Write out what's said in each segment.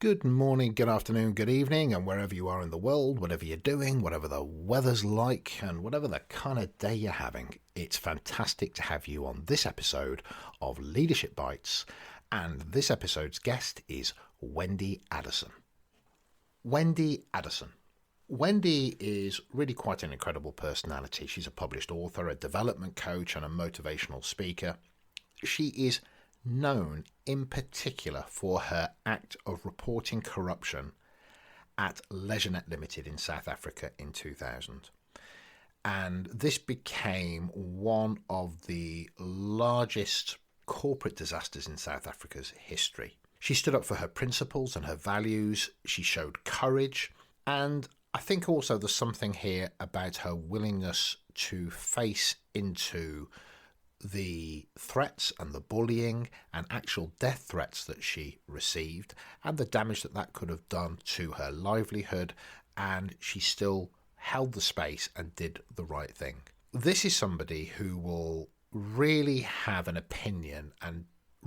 Good morning, good afternoon, good evening, and wherever you are in the world, whatever you're doing, whatever the weather's like, and whatever the kind of day you're having, it's fantastic to have you on this episode of Leadership Bites, and this episode's guest is Wendy Addison. Wendy Addison. Wendy is really quite an incredible personality. She's a published author, a development coach, and a motivational speaker. She is known in particular for her act of reporting corruption at LeisureNet Limited in South Africa in 2000. And this became one of the largest corporate disasters in South Africa's history. She stood up for her principles and her values. She showed courage. And I think also there's something here about her willingness to face into the threats and the bullying and actual death threats that she received and the damage that that could have done to her livelihood, and she still held the space and did the right thing. This is somebody who will really have an opinion and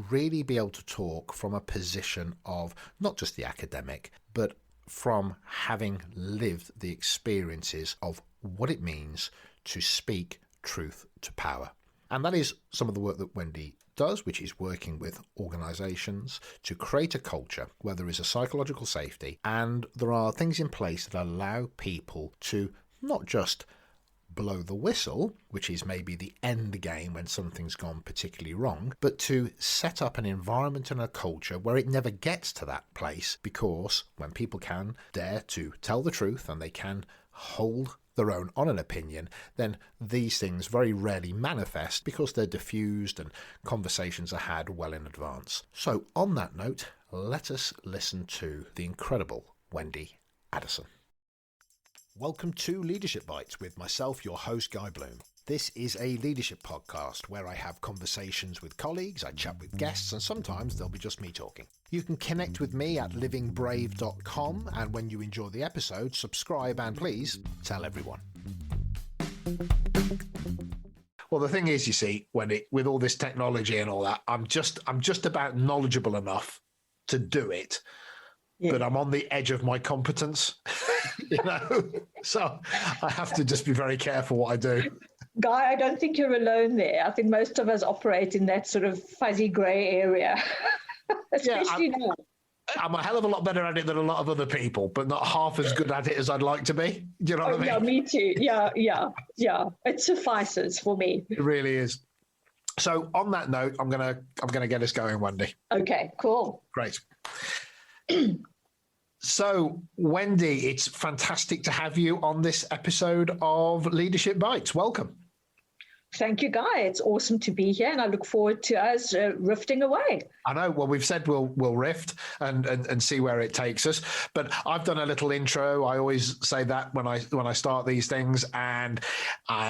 really be able to talk from a position of not just the academic, but from having lived the experiences of what it means to speak truth to power. And that is some of the work that Wendy does, which is working with organisations to create a culture where there is a psychological safety and there are things in place that allow people to not just blow the whistle, which is maybe the end game when something's gone particularly wrong, but to set up an environment and a culture where it never gets to that place, because when people can dare to tell the truth and they can hold their own on an opinion, then these things very rarely manifest because they're diffused and conversations are had well in advance. So on that note, let us listen to the incredible Wendy Addison. Welcome to Leadership Bites with myself, your host, Guy Bloom. This is a leadership podcast where I have conversations with colleagues, I chat with guests, and sometimes there'll be just me talking. You can connect with me at livingbrave.com, and when you enjoy the episode, subscribe and please tell everyone. Well, the thing is, you see, with all this technology and all that, I'm just about knowledgeable enough to do it. Yeah. But I'm on the edge of my competence, so I have to just be very careful what I do. Guy, I don't think you're alone there. I think most of us operate in that sort of fuzzy grey area, especially now. I'm a hell of a lot better at it than a lot of other people, but not half as good at it as I'd like to be. Do you know what I mean? Yeah, me too. Yeah. It suffices for me. It really is. So on that note, I'm gonna get us going, Wendy. Okay, cool. Great. So, Wendy, it's fantastic to have you on this episode of Leadership Bites. Welcome. Thank you, Guy. It's awesome to be here, and I look forward to us riffing away. I know. Well, we've said we'll riff and see where it takes us. But I've done a little intro. I always say that when I start these things, and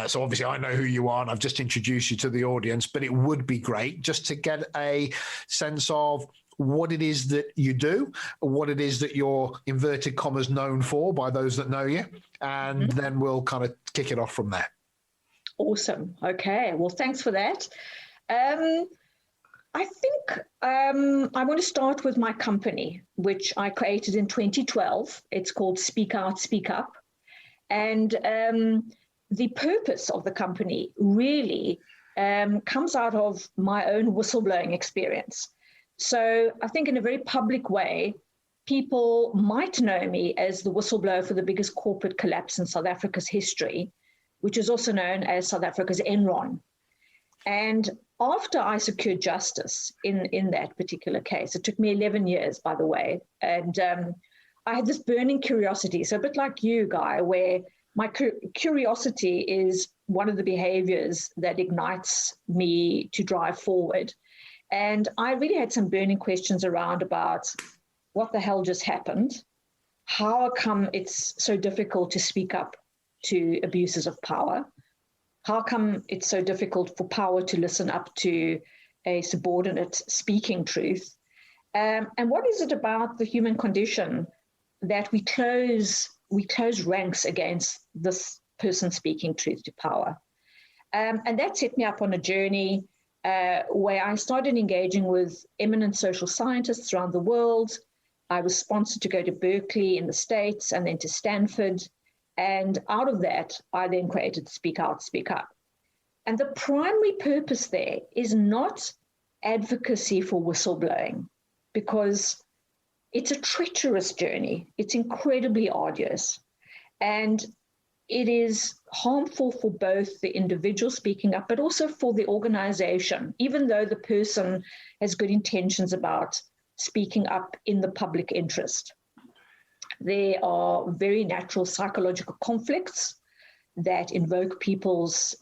so obviously I know who you are, and I've just introduced you to the audience. But it would be great just to get a sense of what it is that you do, what it is that you're, inverted commas, known for by those that know you, and then we'll kind of kick it off from there. Awesome. Okay. Well, thanks for that. I think I want to start with my company, which I created in 2012. It's called Speak Out, Speak Up. And the purpose of the company really comes out of my own whistleblowing experience. So I think in a very public way, people might know me as the whistleblower for the biggest corporate collapse in South Africa's history, which is also known as South Africa's Enron. And after I secured justice in that particular case, it took me 11 years, by the way, and I had this burning curiosity. So a bit like you, Guy, where my curiosity is one of the behaviors that ignites me to drive forward. And I really had some burning questions around about what the hell just happened? How come it's so difficult to speak up to abuses of power? How come it's so difficult for power to listen up to a subordinate speaking truth? And what is it about the human condition that we close ranks against this person speaking truth to power? And that set me up on a journey where I started engaging with eminent social scientists around the world, I was sponsored to go to Berkeley in the States and then to Stanford. And out of that, I then created Speak Out, Speak Up. And the primary purpose there is not advocacy for whistleblowing, because it's a treacherous journey. It's incredibly arduous. And it is harmful for both the individual speaking up, but also for the organization, even though the person has good intentions about speaking up in the public interest. There are very natural psychological conflicts that invoke people's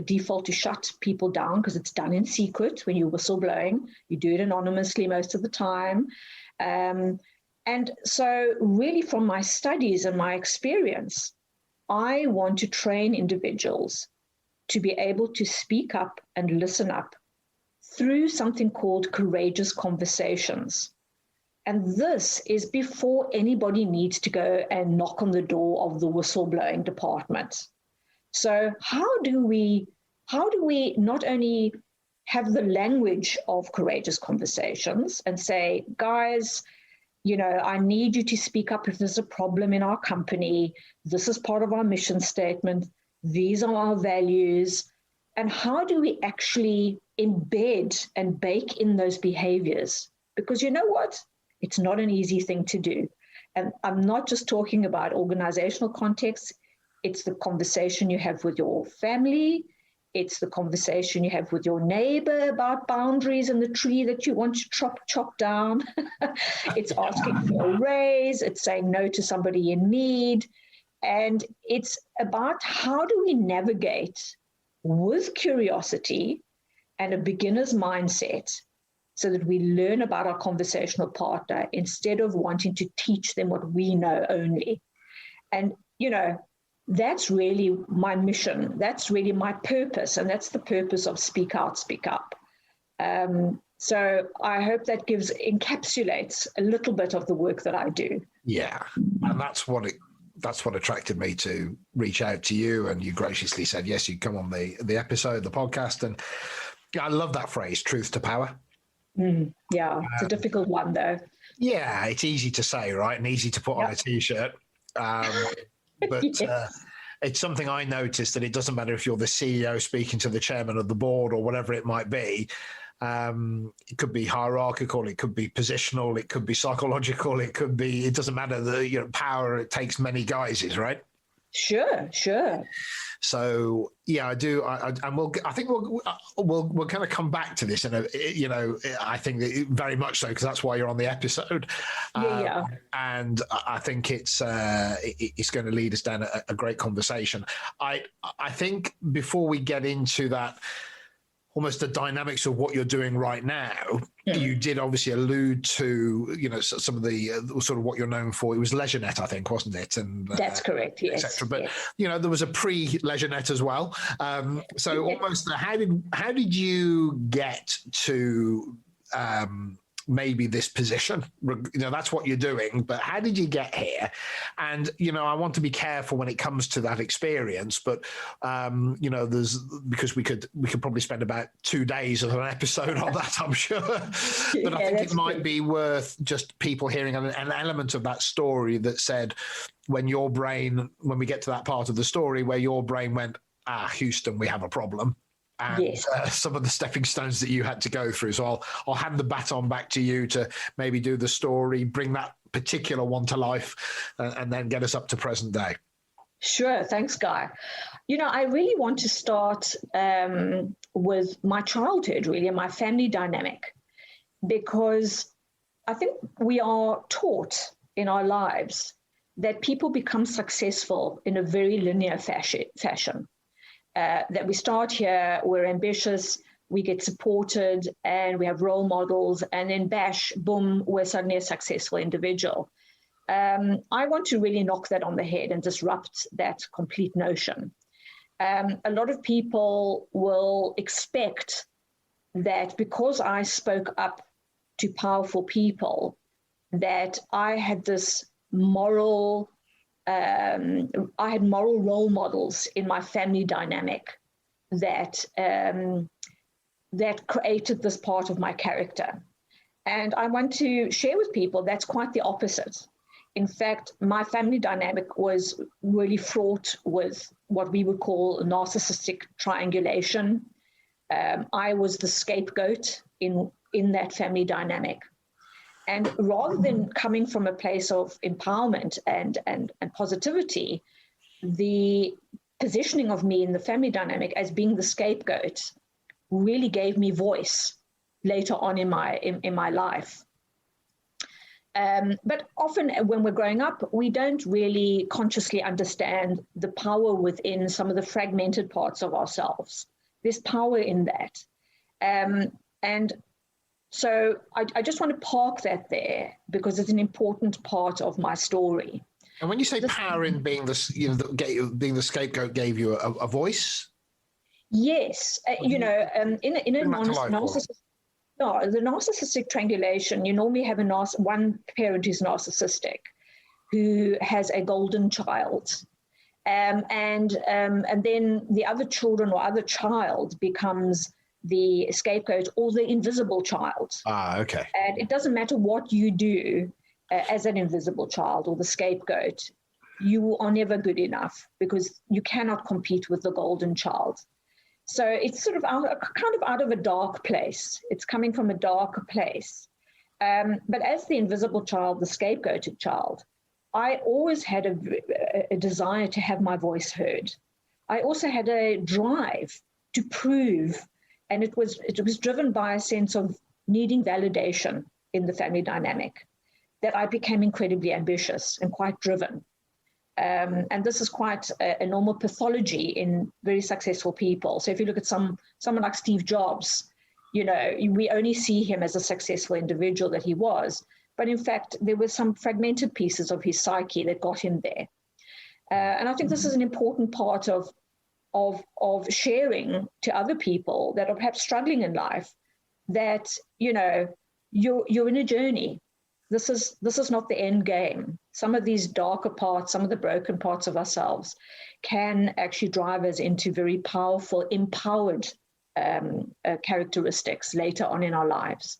default to shut people down, because it's done in secret when you're whistleblowing. You do it anonymously most of the time. And so really from my studies and my experience, I want to train individuals to be able to speak up and listen up through something called courageous conversations. And this is before anybody needs to go and knock on the door of the whistleblowing department. So how do we not only have the language of courageous conversations and say, guys, I need you to speak up if there's a problem in our company. This is part of our mission statement. These are our values. And how do we actually embed and bake in those behaviors? Because you know what? It's not an easy thing to do. And I'm not just talking about organizational context. It's the conversation you have with your family. It's the conversation you have with your neighbor about boundaries and the tree that you want to chop down. It's asking for a raise. It's saying no to somebody in need. And it's about how do we navigate with curiosity and a beginner's mindset so that we learn about our conversational partner instead of wanting to teach them what we know only. And, that's really my mission. That's really my purpose. And that's the purpose of Speak Out, Speak Up. So I hope that encapsulates a little bit of the work that I do. Yeah. And that's what attracted me to reach out to you. And you graciously said, yes, you come on the episode, the podcast. And I love that phrase, truth to power. Yeah, it's a difficult one, though. Yeah, it's easy to say, right? And easy to put on a T-shirt. But yes. It's something I noticed, that it doesn't matter if you're the CEO speaking to the chairman of the board or whatever it might be. It could be hierarchical, it could be positional, it could be psychological, it doesn't matter. The power, it takes many guises, right? Sure. So yeah, I do. I think we'll kind of come back to this, and I think that very much so, because that's why you're on the episode. Yeah. And I think it's going to lead us down a great conversation. I think before we get into that, almost the dynamics of what you're doing right now, you did obviously allude to, some of the sort of what you're known for. It was LeisureNet, I think, wasn't it? And that's correct, yes. Et cetera. But, there was a pre-LeisureNet as well. So almost, how did you get to maybe this position? That's what you're doing, but how did you get here? And I want to be careful when it comes to that experience, but there's, because we could probably spend about 2 days of an episode on that, I'm sure. But I think it might be worth just people hearing an element of that story that said, when we get to that part of the story where your brain went, Houston, we have a problem. And some of the stepping stones that you had to go through. So I'll hand the baton back to you to maybe do the story, bring that particular one to life, and then get us up to present day. Sure. Thanks, Guy. I really want to start with my childhood, really, and my family dynamic, because I think we are taught in our lives that people become successful in a very linear fashion. That we start here, we're ambitious, we get supported, and we have role models, and then boom, we're suddenly a successful individual. I want to really knock that on the head and disrupt that complete notion. A lot of people will expect that because I spoke up to powerful people, that I had this moral role models in my family dynamic that created this part of my character. And I want to share with people that's quite the opposite. In fact, my family dynamic was really fraught with what we would call narcissistic triangulation. I was the scapegoat in that family dynamic. And rather than coming from a place of empowerment and positivity, the positioning of me in the family dynamic as being the scapegoat really gave me voice later on in my life. But often when we're growing up, we don't really consciously understand the power within some of the fragmented parts of ourselves. There's power in that. And so I just want to park that there because it's an important part of my story. And when you say power in being being the scapegoat gave you a voice? Yes. In a the narcissistic triangulation, you normally have one parent who's narcissistic, who has a golden child. And then the other children or other child becomes the scapegoat or the invisible child. Okay. And it doesn't matter what you do as an invisible child or the scapegoat, you are never good enough because you cannot compete with the golden child. So it's sort of kind of out of a dark place. It's coming from a darker place. But as the invisible child, the scapegoated child, I always had a desire to have my voice heard. I also had a drive to prove, and it was driven by a sense of needing validation in the family dynamic, that I became incredibly ambitious and quite driven. And this is quite a normal pathology in very successful people. So if you look at someone like Steve Jobs, we only see him as a successful individual that he was. But in fact, there were some fragmented pieces of his psyche that got him there. And I think this is an important part of sharing to other people that are perhaps struggling in life that, you're in a journey. This is not the end game. Some of these darker parts, some of the broken parts of ourselves can actually drive us into very powerful, empowered characteristics later on in our lives.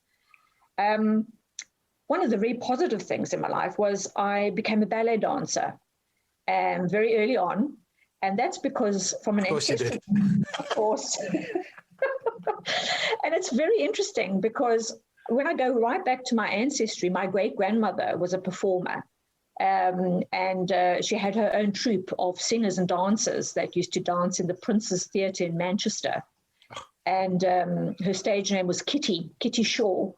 One of the very positive things in my life was I became a ballet dancer very early on. And that's because from an ancestral, of course. And it's very interesting because when I go right back to my ancestry, my great-grandmother was a performer. And she had her own troupe of singers and dancers that used to dance in the Prince's Theatre in Manchester. And her stage name was Kitty Shaw.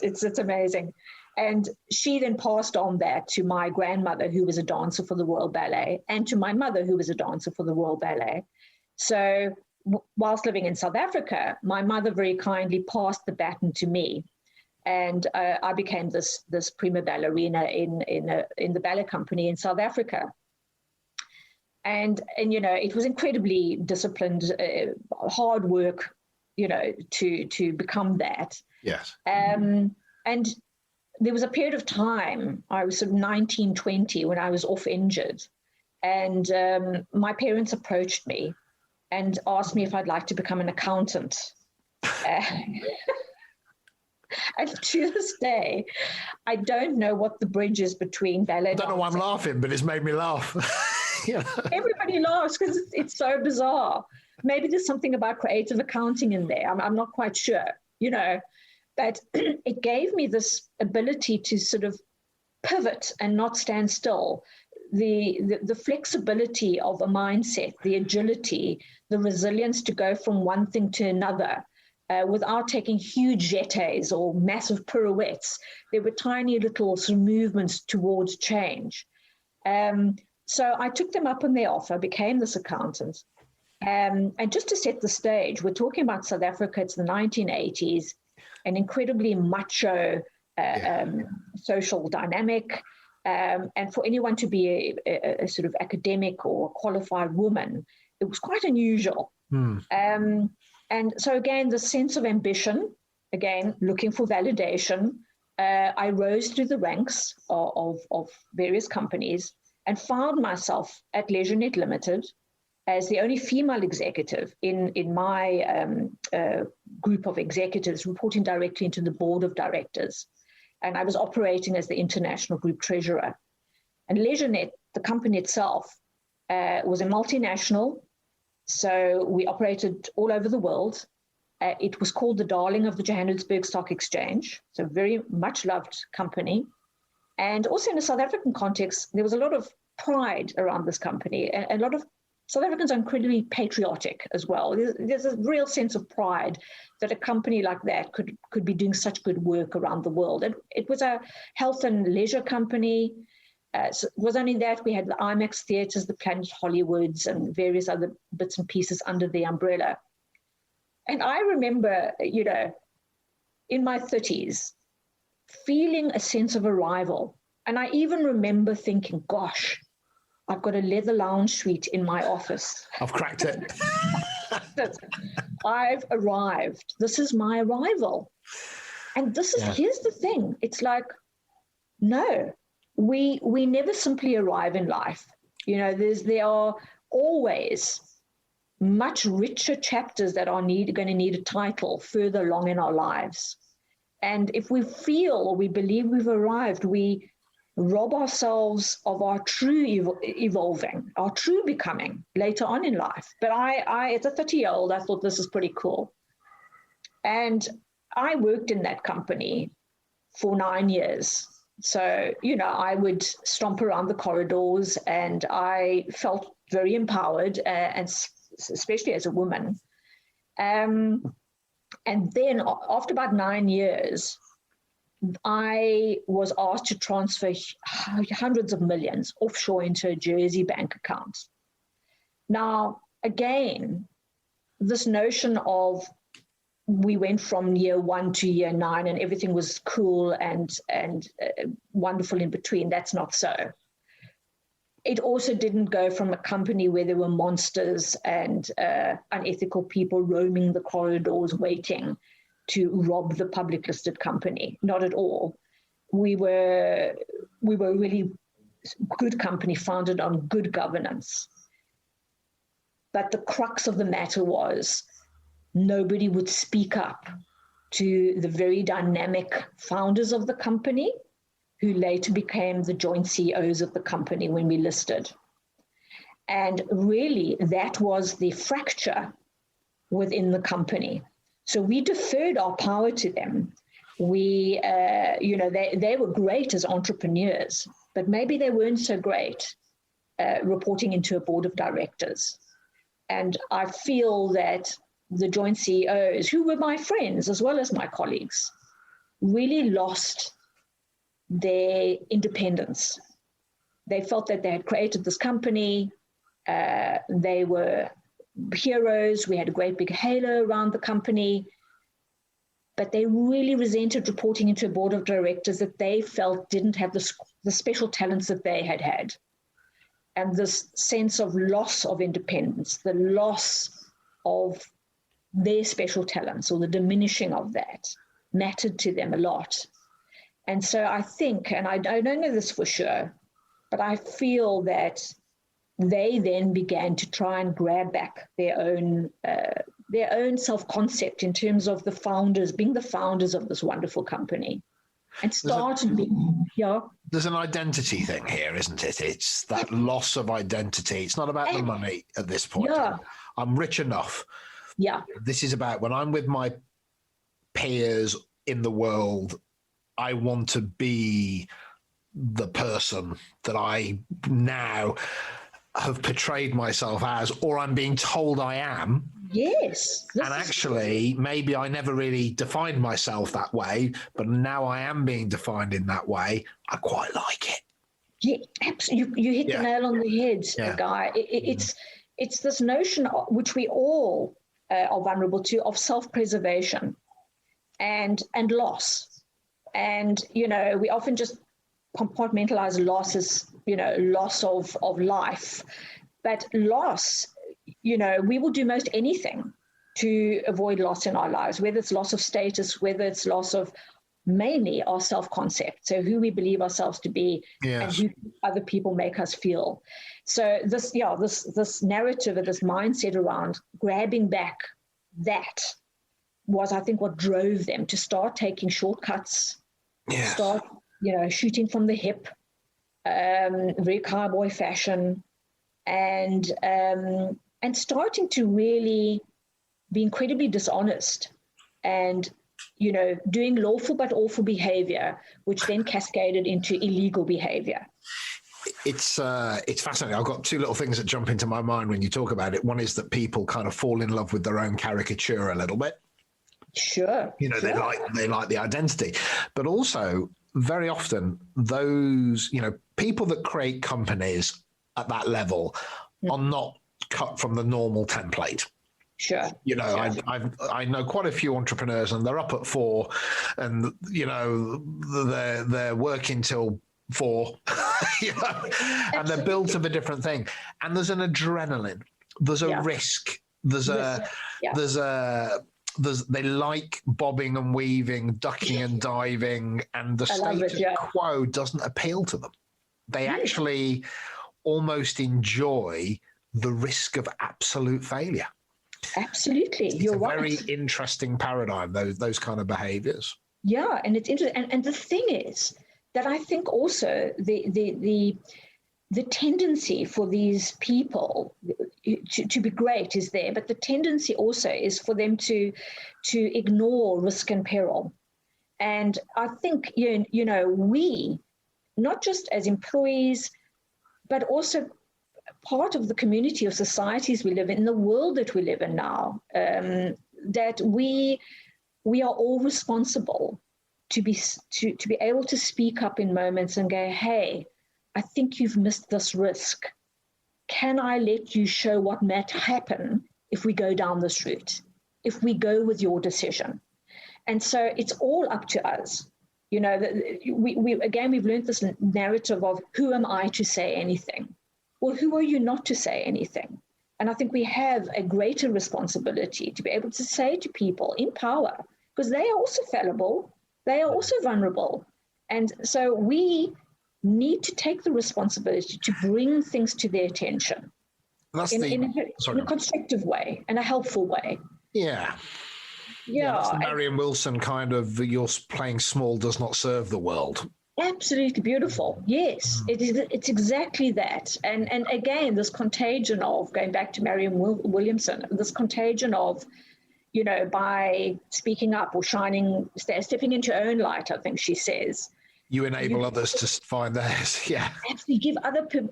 It's amazing. And she then passed on that to my grandmother, who was a dancer for the Royal Ballet, and to my mother, who was a dancer for the Royal Ballet. So whilst living in South Africa, my mother very kindly passed the baton to me. And I became this prima ballerina in the ballet company in South Africa. And it was incredibly disciplined, hard work, to become that. Yes. And there was a period of time, I was sort of 19, 20, when I was off injured. And my parents approached me and asked me if I'd like to become an accountant. And to this day, I don't know what the bridge is between ballet. I don't know why I'm laughing, but it's made me laugh. Everybody laughs because it's so bizarre. Maybe there's something about creative accounting in there. I'm not quite sure, but it gave me this ability to sort of pivot and not stand still. The flexibility of a mindset, the agility, the resilience to go from one thing to another without taking huge jetés or massive pirouettes. There were tiny little sort of movements towards change. So I took them up on their offer, became this accountant. And just to set the stage, we're talking about South Africa, it's the 1980s, an incredibly macho social dynamic. And for anyone to be a sort of academic or qualified woman, it was quite unusual. And so again, the sense of ambition, again, looking for validation. I rose through the ranks of various companies and found myself at LeisureNet Limited, as the only female executive in my group of executives, reporting directly into the board of directors. And I was operating as the international group treasurer. And LeisureNet, the company itself, was a multinational. So we operated all over the world. It was called the darling of the Johannesburg Stock Exchange. So very much loved company. And also in a South African context, there was a lot of pride around this company. And a lot of South Africans are incredibly patriotic as well. There's a real sense of pride that a company like that could be doing such good work around the world. And it was a health and leisure company. So it was only that we had the IMAX theaters, the Planet Hollywoods, and various other bits and pieces under the umbrella. And I remember, in my 30s, feeling a sense of arrival. And I even remember thinking, gosh, I've got a leather lounge suite in my office. I've cracked it. I've arrived. This is my arrival. And here's the thing. It's like, no, we never simply arrive in life. There are always much richer chapters that are going to need a title further along in our lives. And if we feel or we believe we've arrived, we rob ourselves of our true evolving, our true becoming later on in life. But I as a 30-year-old, I thought this is pretty cool. And I worked in that company for 9 years. So, I would stomp around the corridors and I felt very empowered, and especially as a woman. And then after about 9 years, I was asked to transfer hundreds of millions offshore into a Jersey bank account. Now, again, this notion of we went from year 1 to year 9 and everything was cool and wonderful in between, that's not so. It also didn't go from a company where there were monsters and unethical people roaming the corridors waiting to rob the public listed company. Not at all. We were a really good company founded on good governance. But the crux of the matter was nobody would speak up to the very dynamic founders of the company, who later became the joint CEOs of the company when we listed. And really, that was the fracture within the company. So we deferred our power to them. They were great as entrepreneurs, but maybe they weren't so great reporting into a board of directors. And I feel that the joint CEOs, who were my friends as well as my colleagues, really lost their independence. They felt that they had created this company. They were heroes. We had a great big halo around the company. But they really resented reporting into a board of directors that they felt didn't have the special talents that they had had. And this sense of loss of independence, the loss of their special talents or the diminishing of that mattered to them a lot. And so I think, and I don't know this for sure, but I feel that they then began to try and grab back their own self-concept in terms of the founders, being the founders of this wonderful company. And started being, There's an identity thing here, isn't it? It's that loss of identity. It's not about the money at this point. Yeah. I'm rich enough. Yeah. This is about when I'm with my peers in the world, I want to be the person that I now have portrayed myself as, or I'm being told I am. Yes. And actually, maybe I never really defined myself that way, but now I am being defined in that way. I quite like it. Yeah, absolutely. You hit the nail on the head, Guy. It's this notion which we all are vulnerable to, of self-preservation and loss. And, we often just compartmentalize loss as, loss of life. But loss, we will do most anything to avoid loss in our lives, whether it's loss of status, whether it's loss of mainly our self-concept, so who we believe ourselves to be, Yes. and who other people make us feel. So this narrative or this mindset around grabbing back that was, I think, what drove them to start taking shortcuts, Yes. start, shooting from the hip, very cowboy fashion, and starting to really be incredibly dishonest and doing lawful but awful behavior, which then cascaded into illegal behavior. It's fascinating. I've got two little things that jump into my mind when you talk about it. One is that people kind of fall in love with their own caricature a little bit. Sure. Sure. They like the identity, but also very often those, people that create companies at that level are not cut from the normal template. Sure. I know quite a few entrepreneurs, and they're up at 4, and they're working till 4, and they're built of a different thing. And there's an adrenaline, there's a risk, they like bobbing and weaving, ducking and diving, and the status quo doesn't appeal to them. They actually almost enjoy the risk of absolute failure. Absolutely, it's a very interesting paradigm, those kind of behaviors. Yeah, and it's interesting. And the thing is that I think also the tendency for these people to be great is there, but the tendency also is for them to ignore risk and peril. And I think we, not just as employees, but also part of the community of societies we live in, the world that we live in now, that we are all responsible to be able to speak up in moments and go, hey, I think you've missed this risk. Can I let you show what might happen if we go down this route, if we go with your decision? And so it's all up to us. We've learned this narrative of who am I to say anything? Well, who are you not to say anything? And I think we have a greater responsibility to be able to say to people in power, because they are also fallible, they are also vulnerable. And so we need to take the responsibility to bring things to their attention in a constructive way, in a helpful way. Yeah. That's the Marion Wilson kind of, you're playing small does not serve the world. Absolutely beautiful. Yes, it's exactly that. And again, this contagion of, going back to Marion Williamson, this contagion of, by speaking up or stepping into your own light, I think she says. You enable others to find theirs. Yeah. Absolutely.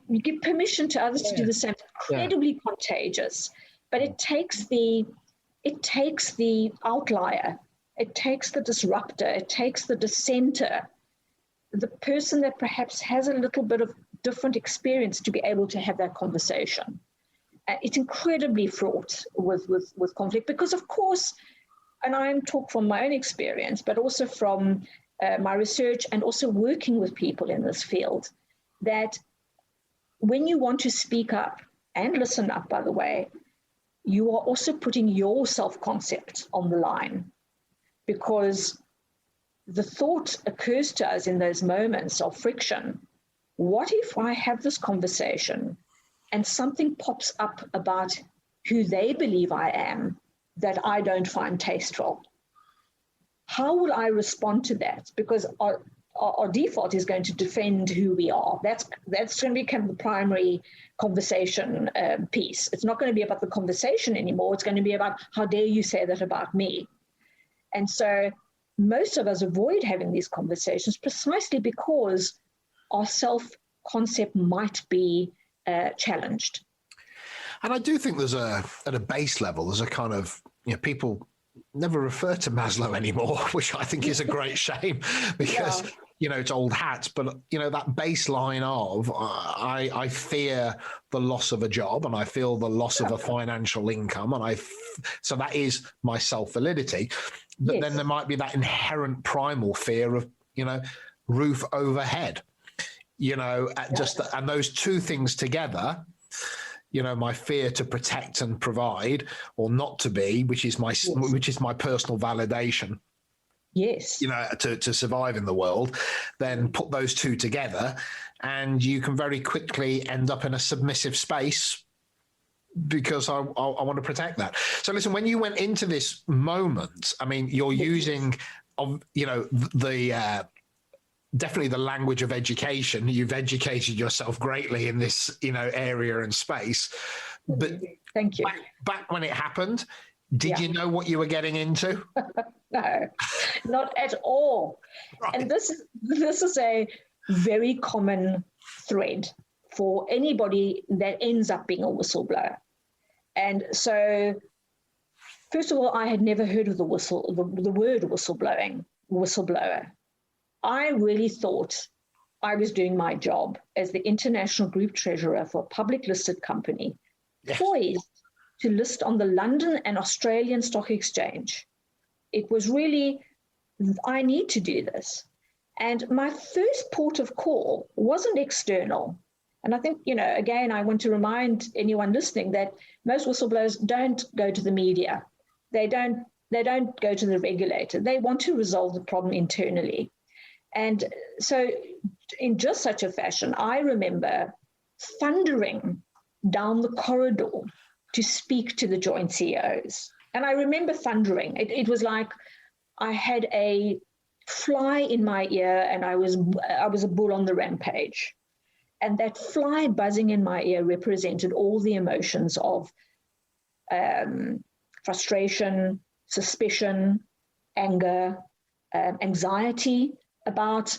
You give permission to others to do the same. Incredibly contagious. But it takes the outlier. It takes the disruptor. It takes the dissenter, the person that perhaps has a little bit of different experience, to be able to have that conversation. It's incredibly fraught with conflict because, of course, and I'm talking from my own experience, but also from my research and also working with people in this field, that when you want to speak up and listen up, by the way, you are also putting your self-concept on the line, because the thought occurs to us in those moments of friction. What if I have this conversation and something pops up about who they believe I am that I don't find tasteful? How will I respond to that? Because our default is going to defend who we are. That's going to become the primary conversation piece. It's not going to be about the conversation anymore. It's going to be about, how dare you say that about me? And so most of us avoid having these conversations precisely because our self-concept might be challenged. And I do think at a base level, there's a kind of, people never refer to Maslow anymore, which I think is a great shame, because it's old hat. But that baseline of I fear the loss of a job, and I feel the loss of a financial income, and so that is my self-validity. But then there might be that inherent primal fear of roof overhead, and those two things together. My fear to protect and provide, or not to be, which is my personal validation, Yes. to survive in the world, then put those two together and you can very quickly end up in a submissive space because I want to protect that. So listen, when you went into this moment, I mean, you're using, the definitely the language of education. You've educated yourself greatly in this, area and space. But thank you. Back when it happened, did you know what you were getting into? No, not at all. Right. And this is a very common thread for anybody that ends up being a whistleblower. And so, first of all, I had never heard of the word whistleblower. I really thought I was doing my job as the international group treasurer for a public listed company, poised to list on the London and Australian Stock Exchange. It was really, I need to do this. And my first port of call wasn't external. And I think, again, I want to remind anyone listening that most whistleblowers don't go to the media. They don't go to the regulator. They want to resolve the problem internally. And so in just such a fashion, I remember thundering down the corridor to speak to the joint CEOs. And I remember thundering. It was like I had a fly in my ear and I was a bull on the rampage. And that fly buzzing in my ear represented all the emotions of frustration, suspicion, anger, anxiety about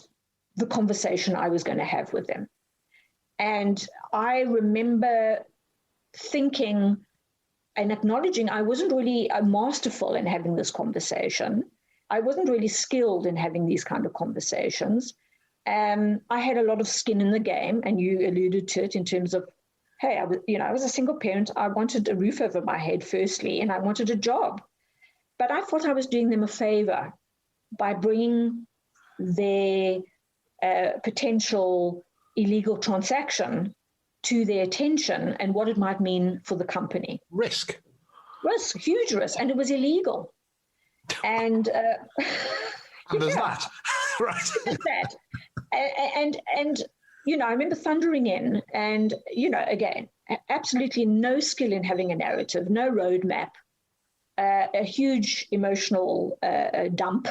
the conversation I was going to have with them. And I remember thinking and acknowledging I wasn't really masterful in having this conversation. I wasn't really skilled in having these kind of conversations. I had a lot of skin in the game, and you alluded to it in terms of, hey, I was a single parent. I wanted a roof over my head, firstly, and I wanted a job. But I thought I was doing them a favor by bringing their potential illegal transaction to their attention and what it might mean for the company. Risk, huge risk, and it was illegal. And there's that, right? There's that. And I remember thundering in, and again, absolutely no skill in having a narrative, no roadmap, a huge emotional dump,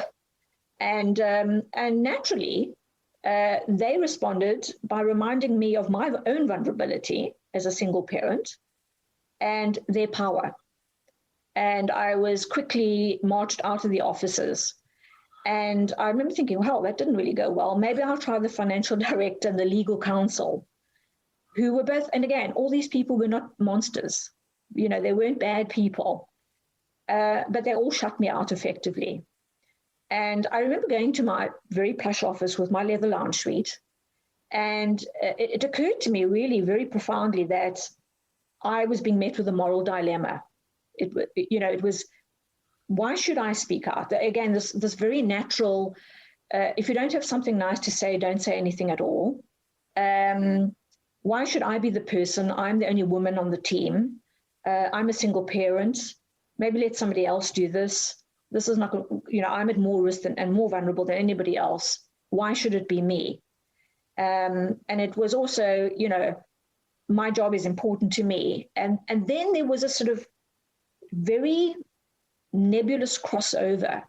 and naturally, they responded by reminding me of my own vulnerability as a single parent and their power. And I was quickly marched out of the offices. And I remember thinking, well, that didn't really go well. Maybe I'll try the financial director and the legal counsel, who were both, and again, all these people were not monsters. They weren't bad people, but they all shut me out effectively. And I remember going to my very plush office with my leather lounge suite. And it occurred to me really very profoundly that I was being met with a moral dilemma. It was, why should I speak out? Again, this very natural, if you don't have something nice to say, don't say anything at all. Why should I be the person? I'm the only woman on the team. I'm a single parent. Maybe let somebody else do this. This is not, I'm at more risk and more vulnerable than anybody else. Why should it be me? And it was also, my job is important to me. And then there was a sort of very nebulous crossover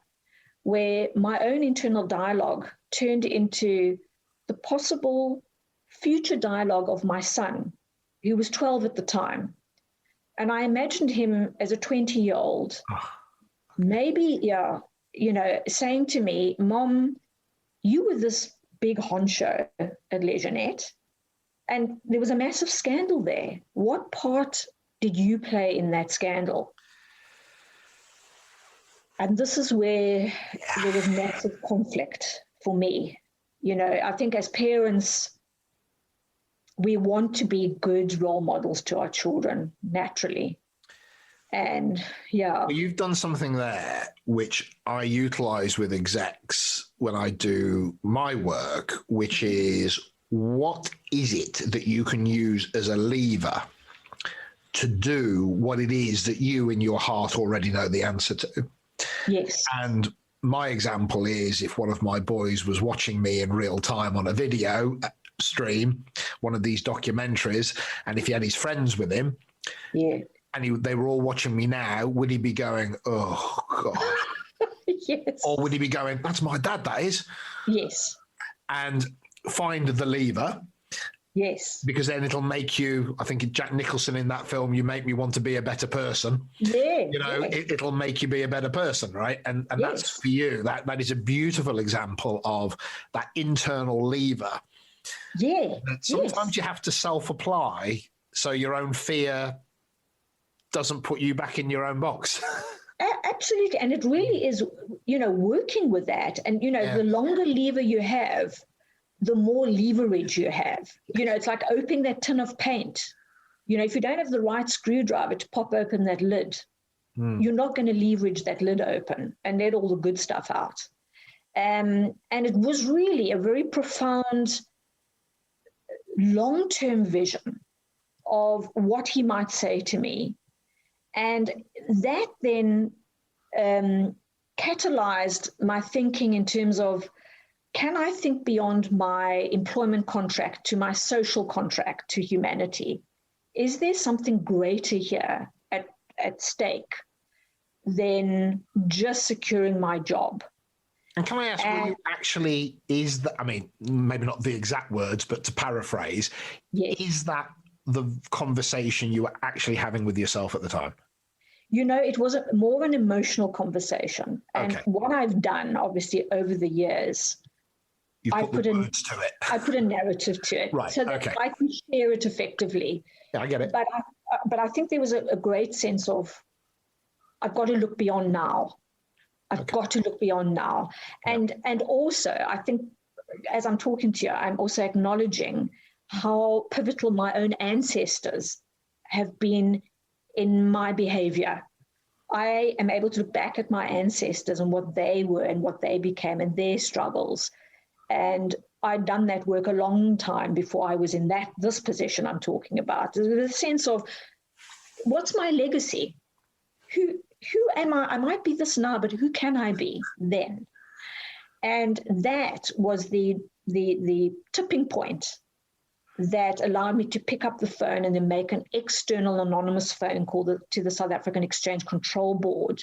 where my own internal dialogue turned into the possible future dialogue of my son, who was 12 at the time. And I imagined him as a 20-year-old, maybe, saying to me, Mom, you were this big honcho at Leisure.net, and there was a massive scandal there. What part did you play in that scandal? And this is where there was massive conflict for me. I think as parents, we want to be good role models to our children, naturally. And well, you've done something there which I utilize with execs when I do my work, which is, what is it that you can use as a lever to do what it is that you in your heart already know the answer to? Yes. And my example is if one of my boys was watching me in real time on a video stream, one of these documentaries, and if he had his friends with him, and they were all watching me now, would he be going, oh, God? Yes. Or would he be going, that's my dad, that is? Yes. And find the lever. Yes. Because then it'll make you, I think Jack Nicholson in that film, You Make Me Want to Be a Better Person. Yeah. You know, it'll make you be a better person, right? And that's for you. That is a beautiful example of that internal lever. Yeah. That sometimes you have to self-apply so your own fear doesn't put you back in your own box. Absolutely. And it really is, working with that. And, the longer lever you have, the more leverage you have. It's like opening that tin of paint. If you don't have the right screwdriver to pop open that lid, you're not going to leverage that lid open and let all the good stuff out. And it was really a very profound long-term vision of what he might say to me. And that then catalyzed my thinking in terms of, can I think beyond my employment contract to my social contract to humanity? Is there something greater here at stake than just securing my job? And can I ask what actually is that? I mean, maybe not the exact words, but to paraphrase, is that the conversation you were actually having with yourself at the time? It was more of an emotional conversation. And what I've done, obviously, over the years, I put a narrative to it, right, so that I can share it effectively. Yeah, I get it. But I think there was a great sense of, I've got to look beyond now. I've got to look beyond now. And also, I think, as I'm talking to you, I'm also acknowledging how pivotal my own ancestors have been in my behavior. I am able to look back at my ancestors and what they were and what they became and their struggles. And I'd done that work a long time before I was in this position I'm talking about. The sense of, what's my legacy? Who am I? I might be this now, but who can I be then? And that was the tipping point that allowed me to pick up the phone and then make an external anonymous phone call to the South African Exchange Control Board.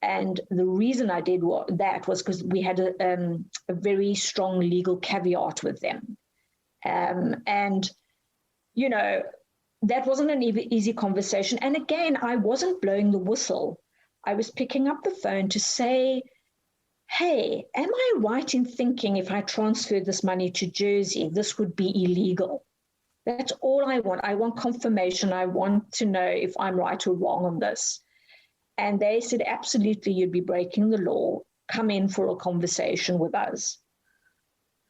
And the reason I did that was because we had a very strong legal caveat with them. And, that wasn't an easy conversation. And again, I wasn't blowing the whistle. I was picking up the phone to say, hey, am I right in thinking if I transferred this money to Jersey, this would be illegal? That's all I want. I want confirmation. I want to know if I'm right or wrong on this. And they said, absolutely, you'd be breaking the law. Come in for a conversation with us.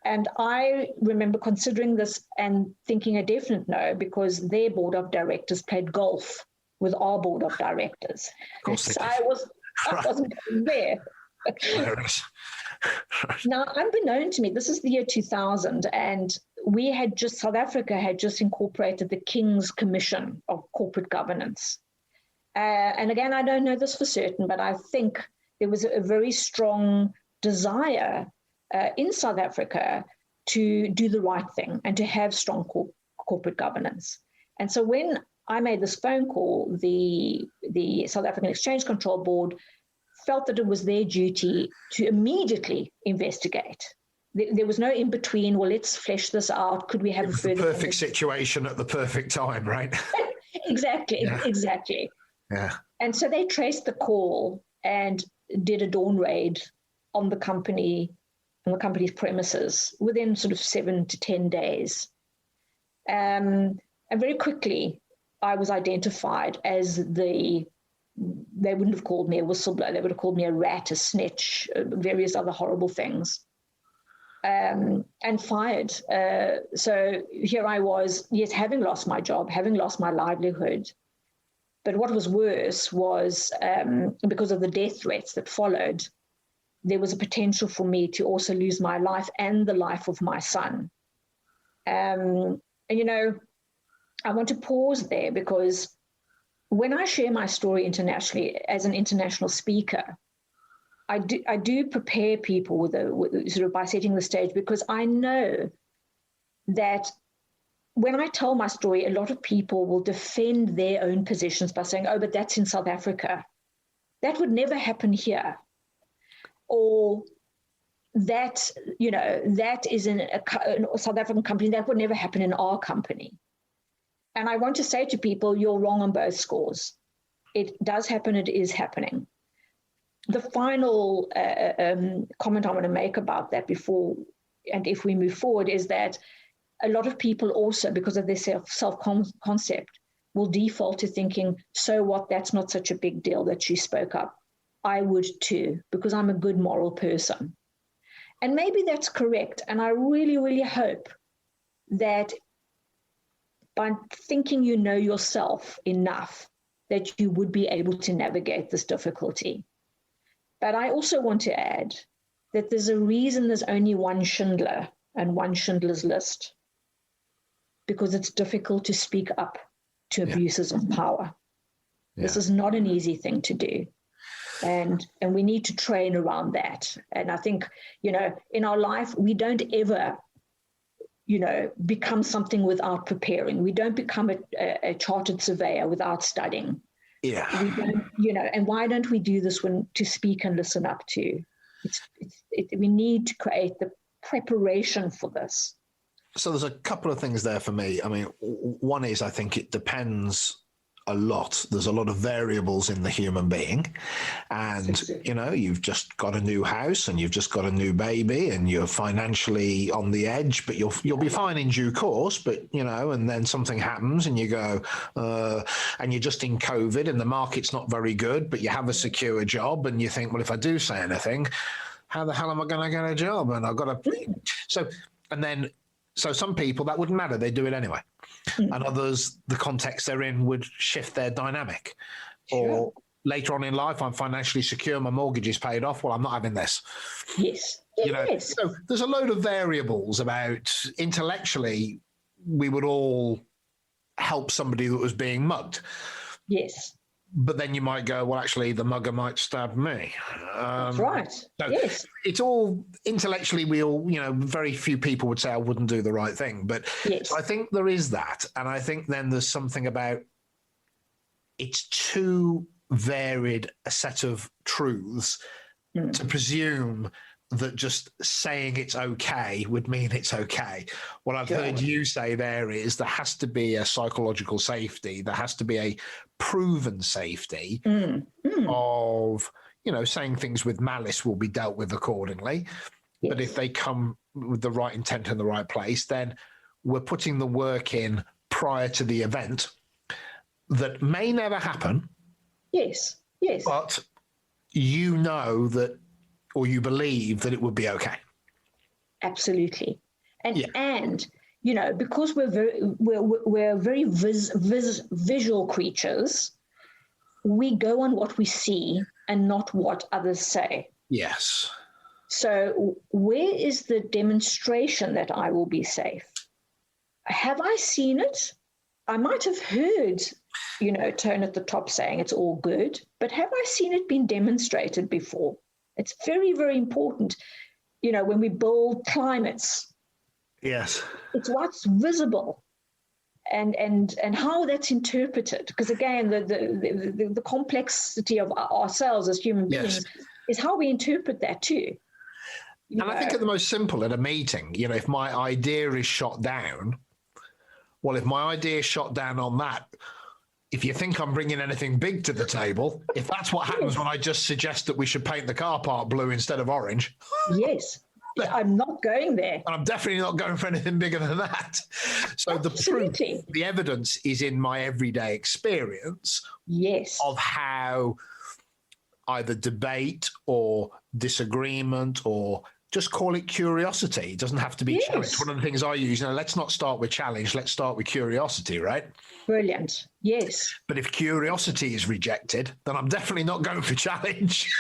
And I remember considering this and thinking a definite no, because their board of directors played golf with our board of directors. And so I wasn't there. Now, unbeknown to me, this is the year 2000, and South Africa had just incorporated the King's Commission of Corporate Governance. And again, I don't know this for certain, but I think there was a very strong desire in South Africa to do the right thing and to have strong corporate governance. And so when I made this phone call, the South African Exchange Control Board felt that it was their duty to immediately investigate. There was no in between, well, let's flesh this out. Could we have a further perfect situation at the perfect time, right? Exactly. Yeah. And so they traced the call and did a dawn raid on the company's premises within sort of 7 to 10 days. And very quickly, I was identified as they wouldn't have called me a whistleblower. They would have called me a rat, a snitch, various other horrible things, and fired. So here I was, yes, having lost my job, having lost my livelihood. But what was worse was because of the death threats that followed, there was a potential for me to also lose my life and the life of my son. And, I want to pause there because when I share my story internationally as an international speaker, I do prepare people with sort of by setting the stage, because I know that when I tell my story, a lot of people will defend their own positions by saying, oh, but that's in South Africa. That would never happen here. Or that, that is in a South African company, that would never happen in our company. And I want to say to people, you're wrong on both scores. It does happen, it is happening. The final comment I want to make about that before, and if we move forward, is that a lot of people also, because of their self-concept, will default to thinking, so what, that's not such a big deal that she spoke up. I would too, because I'm a good moral person. And maybe that's correct. And I really, really hope that by thinking you know yourself enough, that you would be able to navigate this difficulty. But I also want to add that there's a reason there's only one Schindler and one Schindler's List, because it's difficult to speak up to abuses of power. Yeah. This is not an easy thing to do. And we need to train around that. And I think, in our life, we don't ever, become something without preparing. We don't become a chartered surveyor without studying. Yeah. We don't, and why don't we do this to speak and listen up to? We need to create the preparation for this. So there's a couple of things there for me. I mean, one is, I think it depends a lot. There's a lot of variables in the human being, and you've just got a new house and you've just got a new baby and you're financially on the edge, but you'll be fine in due course. But and then something happens and you go, and you're just in COVID and the market's not very good, but you have a secure job and you think, well, if I do say anything, how the hell am I going to get a job? And I've got to. So some people that wouldn't matter; they do it anyway. And others, the context they're in would shift their dynamic. Sure. Or later on in life, I'm financially secure, my mortgage is paid off. Well, I'm not having this. Yes. Yes. So there's a load of variables about intellectually, we would all help somebody that was being mugged. Yes. But then you might go, well, actually, the mugger might stab me. That's right. So yes. It's all intellectually, we all, very few people would say I wouldn't do the right thing. But yes. I think there is that. And I think then there's something about it's too varied a set of truths to presume that just saying it's okay would mean it's okay. What I've heard you say there is there has to be a psychological safety. There has to be a proven safety of, saying things with malice will be dealt with accordingly. Yes. But if they come with the right intent in the right place, then we're putting the work in prior to the event that may never happen. Yes. Yes. But that, or you believe that it would be okay. Absolutely. And because we're very visual creatures, we go on what we see and not what others say. Yes. So where is the demonstration that I will be safe? Have I seen it? I might have heard, Tone at the top saying it's all good, but have I seen it being demonstrated before? It's very, very important, when we build climates. Yes. It's what's visible and how that's interpreted. Because again, the complexity of ourselves as human beings is how we interpret that too. I think at the most simple at a meeting, if my idea is shot down, well, if my idea is shot down on that, if you think I'm bringing anything big to the table, if that's what happens when I just suggest that we should paint the car park blue instead of orange. Yes. I'm not going there. And I'm definitely not going for anything bigger than that. So the proof, the evidence is in my everyday experience of how either debate or disagreement or just call it curiosity. It doesn't have to be challenge. One of the things I use, let's not start with challenge. Let's start with curiosity, right? Brilliant. Yes. But if curiosity is rejected, then I'm definitely not going for challenge.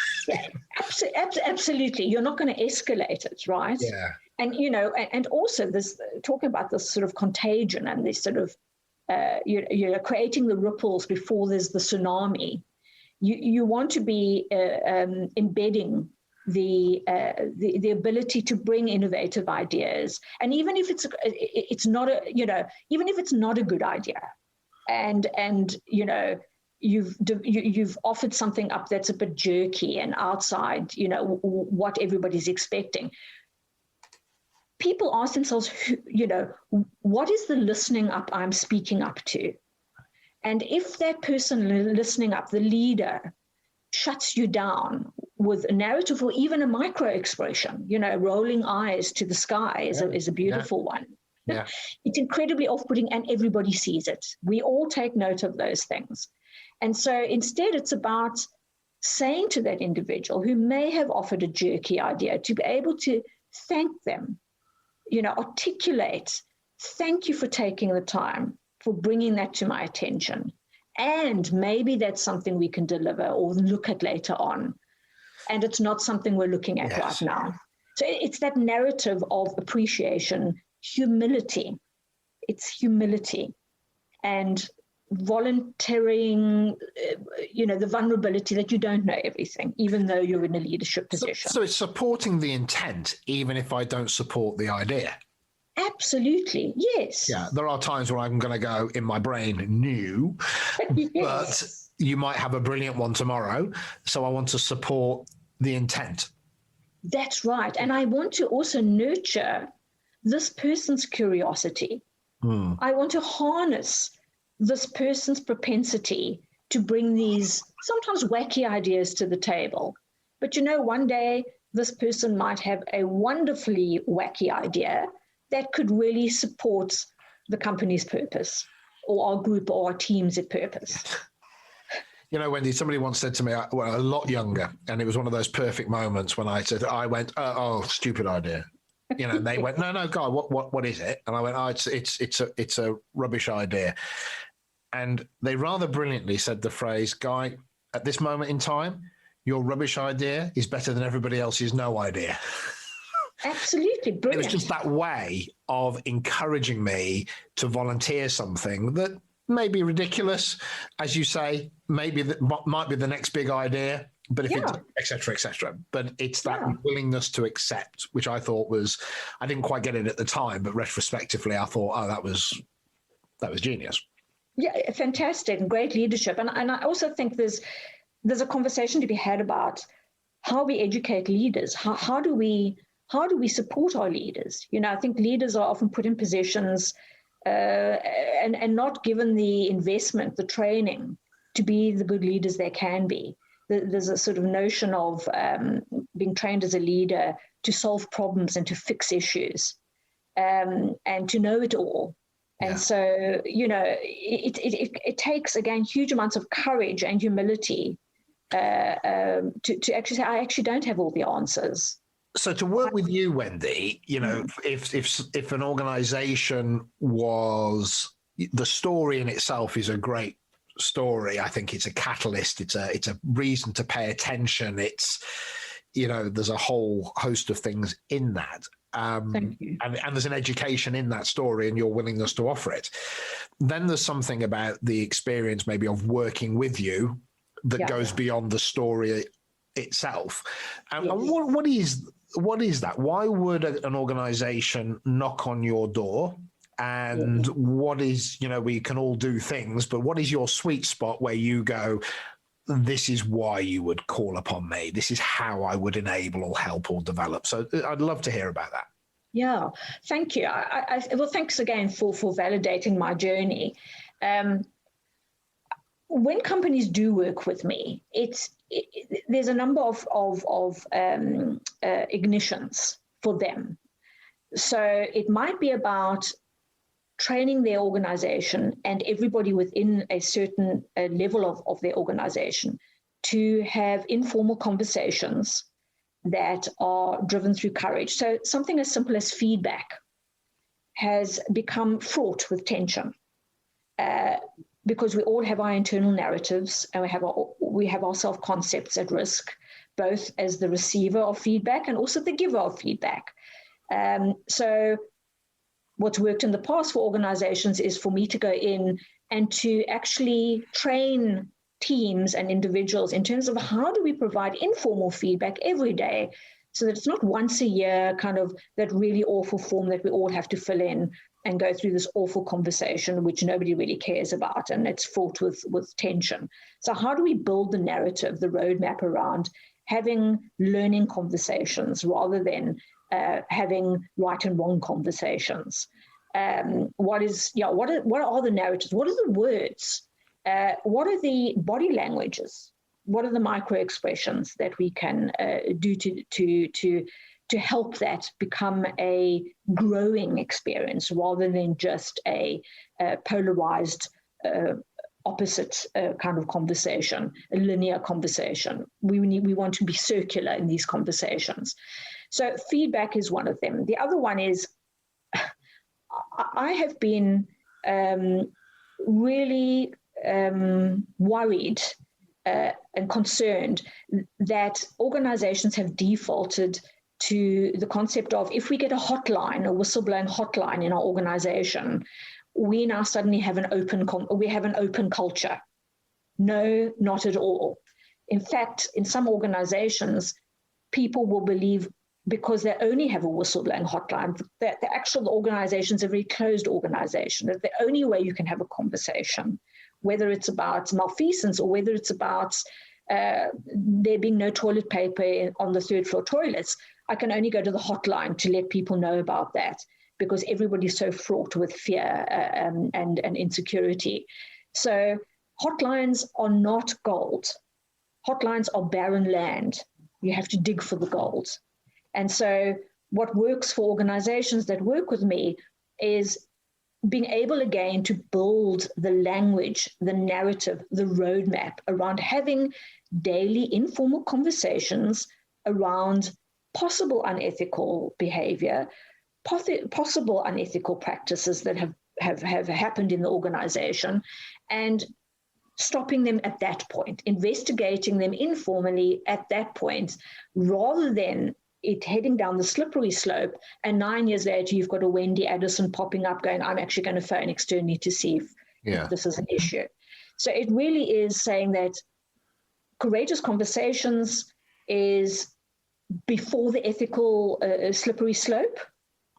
Absolutely. You're not going to escalate it, right? Yeah. And, and also this, talking about this sort of contagion and this sort of, creating the ripples before there's the tsunami. You want to be embedding the ability to bring innovative ideas, and even if it's not a even if it's not a good idea, and you've offered something up that's a bit jerky and outside what everybody's expecting. People ask themselves, what is the listening up I'm speaking up to? And if that person listening up, the leader, shuts you down with a narrative or even a micro expression, rolling eyes to the sky is a beautiful one. Yeah. It's incredibly off-putting, and everybody sees it. We all take note of those things. And so instead, it's about saying to that individual who may have offered a jerky idea to be able to thank them, articulate, thank you for taking the time, for bringing that to my attention. And maybe that's something we can deliver or look at later on. And it's not something we're looking at right now. So it's that narrative of appreciation, humility. It's humility and volunteering, the vulnerability that you don't know everything, even though you're in a leadership position. So it's supporting the intent, even if I don't support the idea. Absolutely, yes. Yeah, there are times where I'm going to go in my brain, new, yes. But you might have a brilliant one tomorrow. So I want to support the intent. That's right. And I want to also nurture this person's curiosity. I want to harness this person's propensity to bring these sometimes wacky ideas to the table. But one day this person might have a wonderfully wacky idea that could really support the company's purpose or our group or our team's purpose. Wendy, somebody once said to me, a lot younger, and it was one of those perfect moments when I went, oh, stupid idea. And they went, no, God, what is it? And I went, oh, it's a rubbish idea. And they rather brilliantly said the phrase, Guy, at this moment in time, your rubbish idea is better than everybody else's no idea. Absolutely brilliant. It was just that way of encouraging me to volunteer something that may be ridiculous, as you say, maybe that might be the next big idea, but if it's et cetera, et cetera. But it's that willingness to accept, which I thought I didn't quite get it at the time, but retrospectively, I thought, oh, that was genius. Yeah, fantastic and great leadership. And I also think there's a conversation to be had about how we educate leaders. How do we support our leaders? I think leaders are often put in positions and not given the investment, the training to be the good leaders they can be. There's a sort of notion of being trained as a leader to solve problems and to fix issues and to know it all. And so, it takes, again, huge amounts of courage and humility to actually say, I actually don't have all the answers. So to work with you, Wendy, if an organization was, the story in itself is a great story. I think it's a catalyst. It's a reason to pay attention. It's, there's a whole host of things in that. Thank you. And there's an education in that story and your willingness to offer it. Then there's something about the experience maybe of working with you that goes beyond the story itself. And what is that? Why would an organization knock on your door? And what is, we can all do things, but what is your sweet spot where you go, this is why you would call upon me. This is how I would enable or help or develop. So I'd love to hear about that. Yeah, thank you. Well, thanks again for validating my journey. When companies do work with me, there's a number of ignitions for them. So it might be about training their organization and everybody within a certain level of their organization to have informal conversations that are driven through courage. So something as simple as feedback has become fraught with tension because we all have our internal narratives and we have our self-concepts at risk, both as the receiver of feedback and also the giver of feedback. So what's worked in the past for organizations is for me to go in and to actually train teams and individuals in terms of how do we provide informal feedback every day so that it's not once a year kind of that really awful form that we all have to fill in and go through this awful conversation which nobody really cares about, and it's fraught with tension. So how do we build the narrative, the roadmap around having learning conversations rather than having right and wrong conversations? What are the narratives? What are the words? What are the body languages? What are the micro expressions that we can do to help that become a growing experience rather than just a polarized opposite kind of conversation, a linear conversation. We want to be circular in these conversations. So feedback is one of them. The other one is I have been really worried and concerned that organizations have defaulted to the concept of if we get a hotline, a whistleblowing hotline in our organization, we now suddenly have an open culture. No, not at all. In fact, in some organizations, people will believe because they only have a whistleblowing hotline, that the actual organization is a very closed organization, that the only way you can have a conversation, whether it's about malfeasance or whether it's about there being no toilet paper on the third floor toilets, I can only go to the hotline to let people know about that because everybody's so fraught with fear and insecurity. So hotlines are not gold. Hotlines are barren land. You have to dig for the gold. And so what works for organizations that work with me is being able again to build the language, the narrative, the roadmap around having daily informal conversations around possible unethical behavior, possible unethical practices that have happened in the organization, and stopping them at that point, investigating them informally at that point, rather than it heading down the slippery slope, and 9 years later you've got a Wendy Addison popping up going, I'm actually going to phone externally to see if this is an issue. So it really is saying that courageous conversations is before the ethical slippery slope.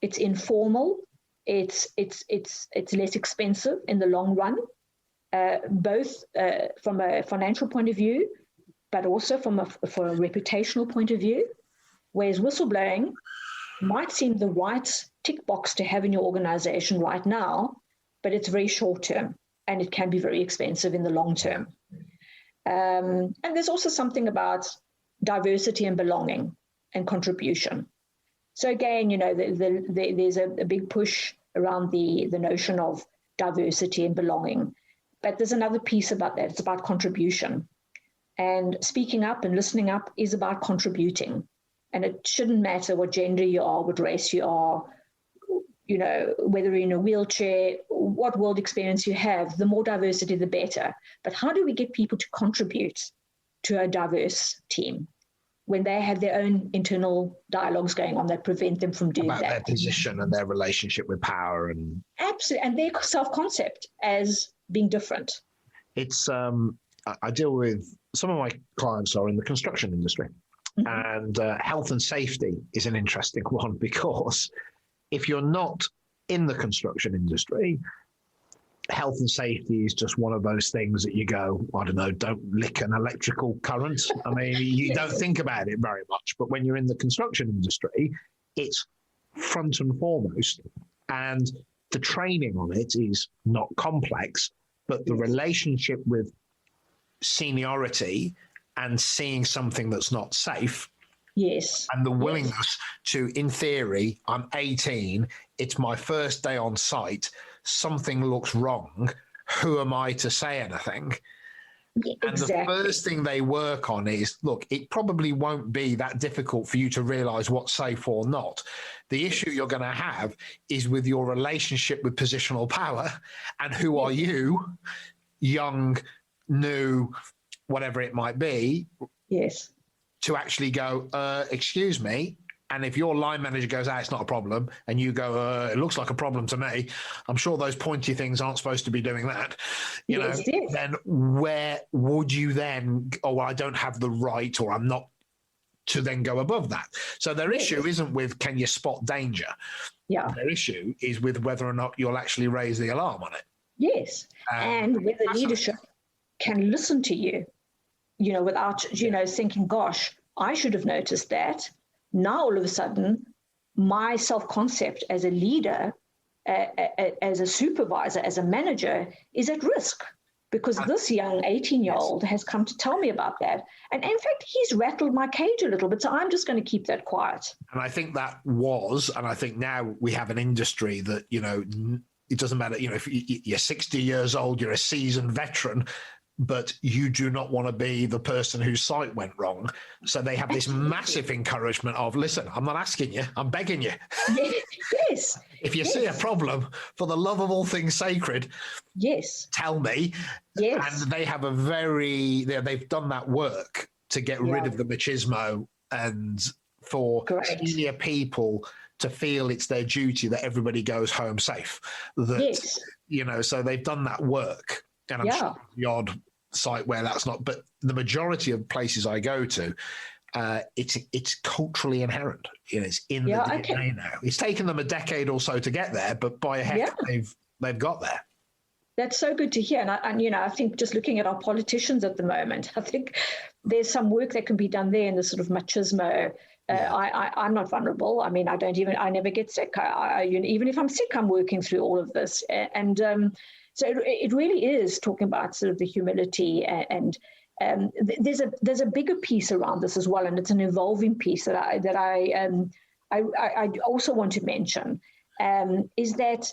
It's informal. It's less expensive in the long run, both from a financial point of view, but also from a reputational point of view. Whereas whistleblowing might seem the right tick box to have in your organization right now, but it's very short term and it can be very expensive in the long term. And there's also something about diversity and belonging and contribution. So again, there's a big push around the notion of diversity and belonging. But there's another piece about that. It's about contribution. And speaking up and listening up is about contributing. And it shouldn't matter what gender you are, what race you are, whether you're in a wheelchair, what world experience you have, the more diversity, the better. But how do we get people to contribute to a diverse team when they have their own internal dialogues going on that prevent them from doing about that? Their position and their relationship with power. And absolutely, and their self-concept as being different. It's, I deal with, some of my clients are in the construction industry. And health and safety is an interesting one, because if you're not in the construction industry, health and safety is just one of those things that you go, I don't know, don't lick an electrical current. I mean, you don't think about it very much, but when you're in the construction industry, it's front and foremost. And the training on it is not complex, but the relationship with seniority and seeing something that's not safe. Yes. And the willingness to, in theory, I'm 18, it's my first day on site, something looks wrong, who am I to say anything? Exactly. And the first thing they work on is, look, it probably won't be that difficult for you to realize what's safe or not. The issue you're going to have is with your relationship with positional power, and who are you, young, new, whatever it might be, yes, to actually go, excuse me, And if your line manager goes, it's not a problem, and you go, it looks like a problem to me, I'm sure those pointy things aren't supposed to be doing that, yes. then where would you then, I don't have the right, or I'm not, to then go above that. So their issue isn't with can you spot danger? Yeah. Their issue is with whether or not you'll actually raise the alarm on it. Yes. And whether leadership can listen to you, without, thinking, gosh, I should have noticed that. Now, all of a sudden, my self-concept as a leader, as a supervisor, as a manager, is at risk because this young 18-year-old has come to tell me about that. And in fact, he's rattled my cage a little bit, so I'm just going to keep that quiet. And I think and I think now we have an industry that, it doesn't matter, if you're 60 years old, you're a seasoned veteran, but you do not want to be the person whose site went wrong. So they have this massive encouragement of, listen, I'm not asking you, I'm begging you. Yes. If you see a problem, for the love of all things sacred, tell me. Yes. And they have they've done that work to get rid of the machismo and for senior people to feel it's their duty that everybody goes home safe. So they've done that work. And I'm sure the odd site where that's not, but the majority of places I go to, it's culturally inherent. It's in the DNA now. It's taken them a decade or so to get there, but by heck, they've got there. That's so good to hear. And I think just looking at our politicians at the moment, I think there's some work that can be done there in the sort of machismo. I'm not vulnerable. I mean, I never get sick. Even if I'm sick, I'm working through all of this. And so it really is talking about sort of the humility and there's a bigger piece around this as well, and it's an evolving piece that I also want to mention is that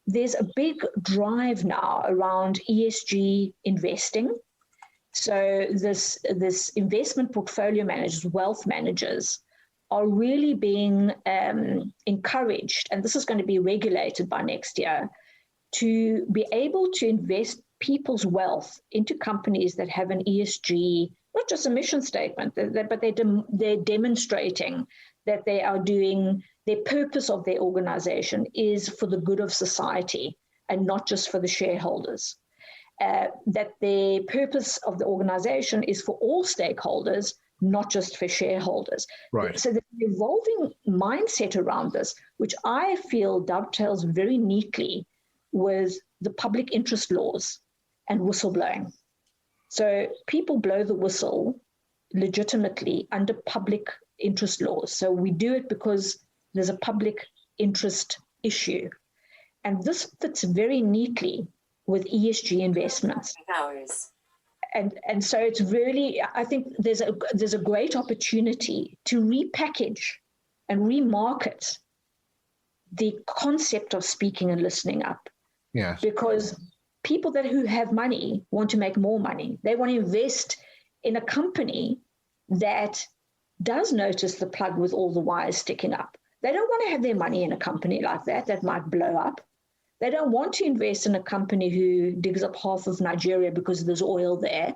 there's a big drive now around ESG investing. So this investment portfolio managers, wealth managers, are really being encouraged, and this is going to be regulated by next year, to be able to invest people's wealth into companies that have an ESG, not just a mission statement, but they're demonstrating that they are doing, their purpose of their organization is for the good of society and not just for the shareholders. That the purpose of the organization is for all stakeholders, not just for shareholders. Right. So there's an evolving mindset around this, which I feel dovetails very neatly with the public interest laws and whistleblowing. So people blow the whistle legitimately under public interest laws. So we do it because there's a public interest issue. And this fits very neatly with ESG investments. And so it's really, I think there's a great opportunity to repackage and remarket the concept of speaking and listening up. Yes. Because people who have money want to make more money. They want to invest in a company that does notice the plug with all the wires sticking up. They don't want to have their money in a company like that might blow up. They don't want to invest in a company who digs up half of Nigeria because there's oil there.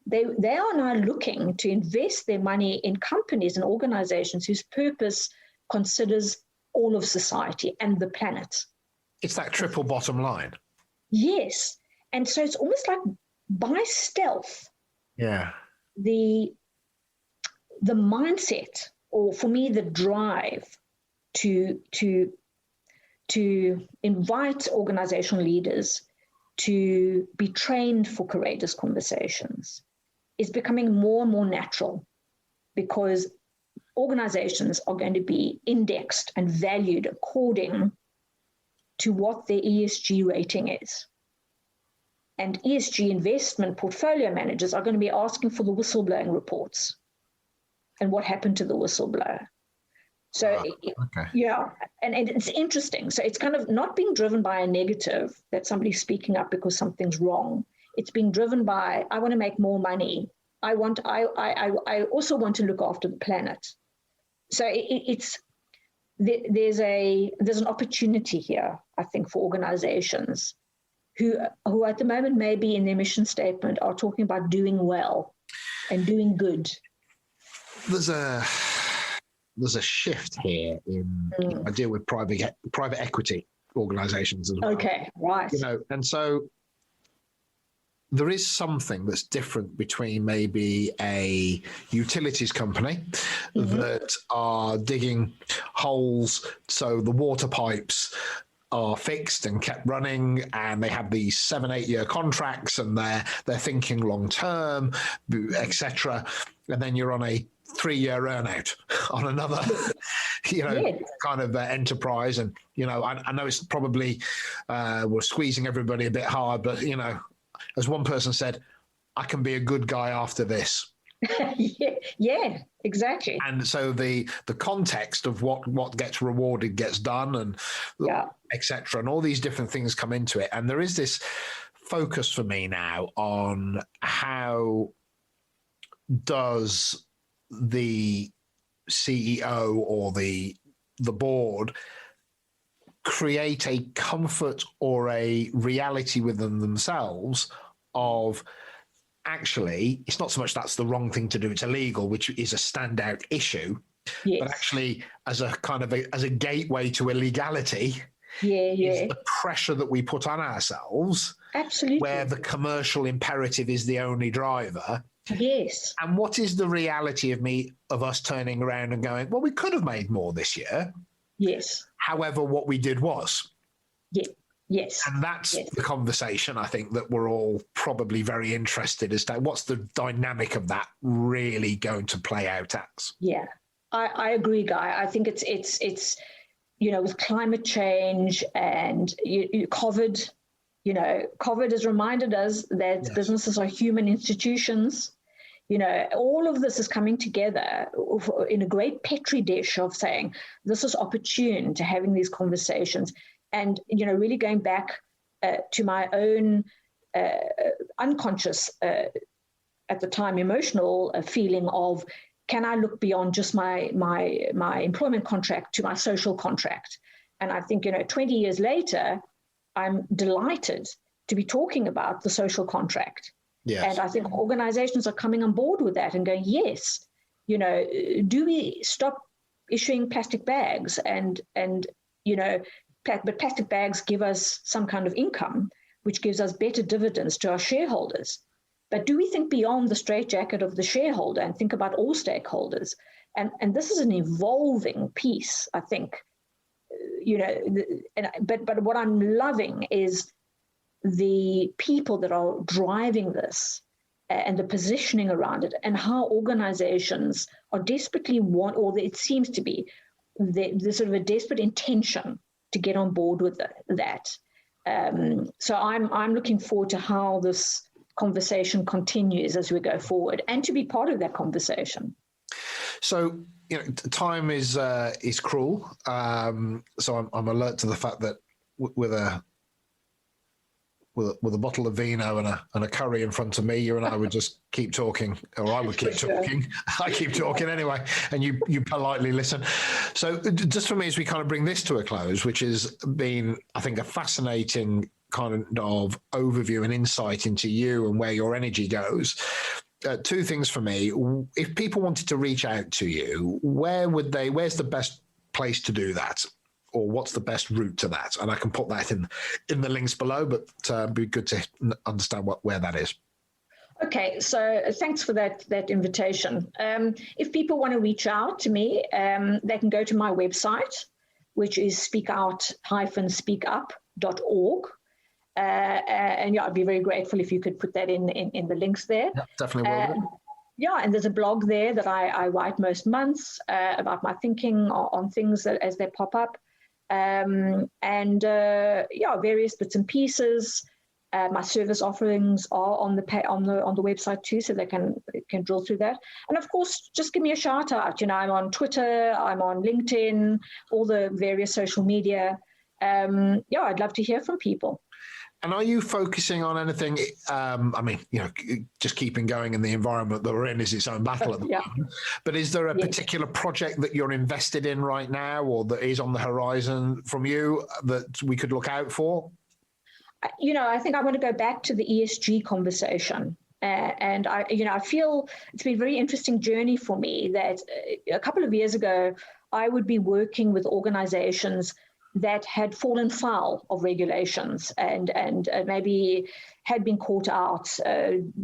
They are now looking to invest their money in companies and organizations whose purpose considers all of society and the planet. It's that triple bottom line. Yes. And so it's almost like by stealth. Yeah. The mindset, or for me, the drive to invite organizational leaders to be trained for courageous conversations is becoming more and more natural, because organizations are going to be indexed and valued according to what their ESG rating is. And ESG investment portfolio managers are going to be asking for the whistleblowing reports and what happened to the whistleblower. So, and it's interesting. So it's kind of not being driven by a negative that somebody's speaking up because something's wrong. It's being driven by, I want to make more money. I also want to look after the planet. So there's an opportunity here, I think, for organizations who at the moment maybe in their mission statement are talking about doing well and doing good. There's a there's a shift here in I deal with private equity organizations as well. Okay, right. And so there is something that's different between maybe a utilities company that are digging holes so the water pipes are fixed and kept running, and they have these 7-8 year contracts, and they're thinking long term, etc. And then you're on a 3-year earnout on another, kind of enterprise. And I know it's probably we're squeezing everybody a bit hard, but as one person said, I can be a good guy after this. yeah, exactly. And so the context of what gets rewarded gets done, and etc. And all these different things come into it. And there is this focus for me now on how does the CEO or the board create a comfort or a reality within themselves of actually, it's not so much that's the wrong thing to do, it's illegal, which is a standout issue, but actually as a kind of as a gateway to illegality, is the pressure that we put on ourselves, absolutely, where the commercial imperative is the only driver. Yes. And what is the reality of us turning around and going, well, we could have made more this year. Yes. However, what we did was. Yeah. Yes. And that's the conversation, I think, that we're all probably very interested as to what's the dynamic of that really going to play out as. Yeah, I agree, Guy. I think it's with climate change and COVID, COVID has reminded us that businesses are human institutions. All of this is coming together in a great petri dish of saying this is opportune to having these conversations. And, really going back to my own unconscious, at the time, emotional feeling of, can I look beyond just my employment contract to my social contract? And I think, 20 years later, I'm delighted to be talking about the social contract. Yes. And I think organizations are coming on board with that and going, yes, do we stop issuing plastic bags but plastic bags give us some kind of income, which gives us better dividends to our shareholders. But do we think beyond the straitjacket of the shareholder and think about all stakeholders? And this is an evolving piece, I think. But what I'm loving is the people that are driving this and the positioning around it, and how organizations are desperately it seems to be there's sort of a desperate intention to get on board with that. So I'm looking forward to how this conversation continues as we go forward, and to be part of that conversation. So time is cruel. So I'm alert to the fact that with a bottle of vino and a curry in front of me, you and I would just keep talking, or I would keep talking. I keep talking anyway, and you politely listen. So just for me, as we kind of bring this to a close, which has been, I think, a fascinating kind of overview and insight into you and where your energy goes. Two things for me. If people wanted to reach out to you, where's the best place to do that? Or what's the best route to that? And I can put that in the links below, but it'd be good to understand where that is. Okay, so thanks for that invitation. If people want to reach out to me, they can go to my website, which is speakout-speakup.org. And I'd be very grateful if you could put that in the links there. Yeah, definitely will. And there's a blog there that I write most months about my thinking on things as they pop up. Various bits and pieces. My service offerings are on the website too, so they can drill through that. And of course, just give me a shout out. I'm on Twitter, I'm on LinkedIn, all the various social media. I'd love to hear from people. And are you focusing on anything? Just keeping going in the environment that we're in is its own battle at the moment. But is there a particular project that you're invested in right now, or that is on the horizon from you that we could look out for? I think I want to go back to the ESG conversation And I feel it's been a very interesting journey for me that a couple of years ago, I would be working with organizations that had fallen foul of regulations and maybe had been caught out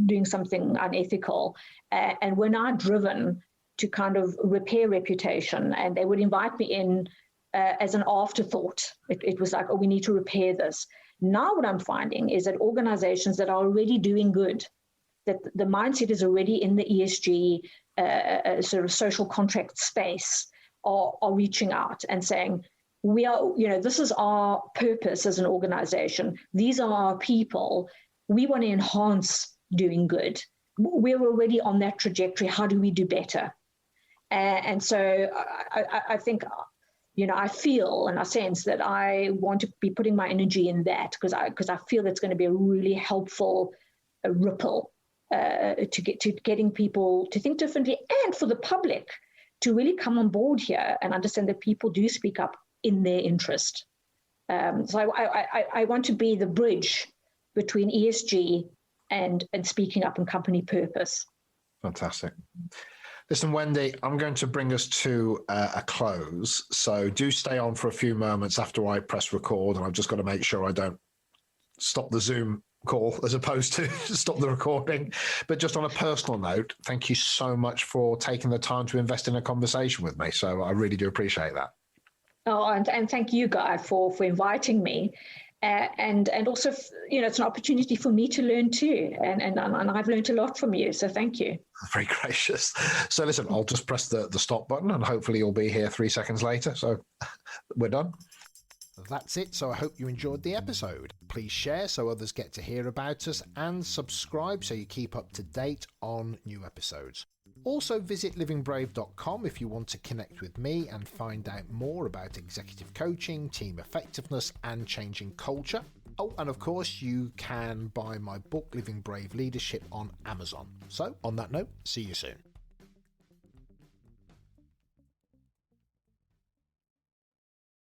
doing something unethical, and were now driven to kind of repair reputation. And they would invite me in as an afterthought. It was like, oh, we need to repair this. Now what I'm finding is that organizations that are already doing good, that the mindset is already in the ESG sort of social contract space, are reaching out and saying, we are, this is our purpose as an organization. These are our people. We want to enhance doing good. We're already on that trajectory. How do we do better? And so I think, I feel and I sense that I want to be putting my energy in that because I feel it's going to be a really helpful ripple to getting people to think differently, and for the public to really come on board here and understand that people do speak up in their interest. So I want to be the bridge between ESG and speaking up in company purpose. Fantastic. Listen, Wendy, I'm going to bring us to a close. So do stay on for a few moments after I press record, and I've just got to make sure I don't stop the Zoom call as opposed to stop the recording. But just on a personal note, thank you so much for taking the time to invest in a conversation with me. So I really do appreciate that. Oh, and thank you, Guy, for inviting me. And also, it's an opportunity for me to learn too. And I've learned a lot from you. So thank you. Very gracious. So listen, I'll just press the stop button and hopefully you'll be here 3 seconds later. So we're done. That's it. So I hope you enjoyed the episode. Please share so others get to hear about us, and subscribe so you keep up to date on new episodes. Also visit livingbrave.com if you want to connect with me and find out more about executive coaching, team effectiveness and changing culture. Oh, and of course you can buy my book Living Brave Leadership on Amazon. So on that note, see you soon.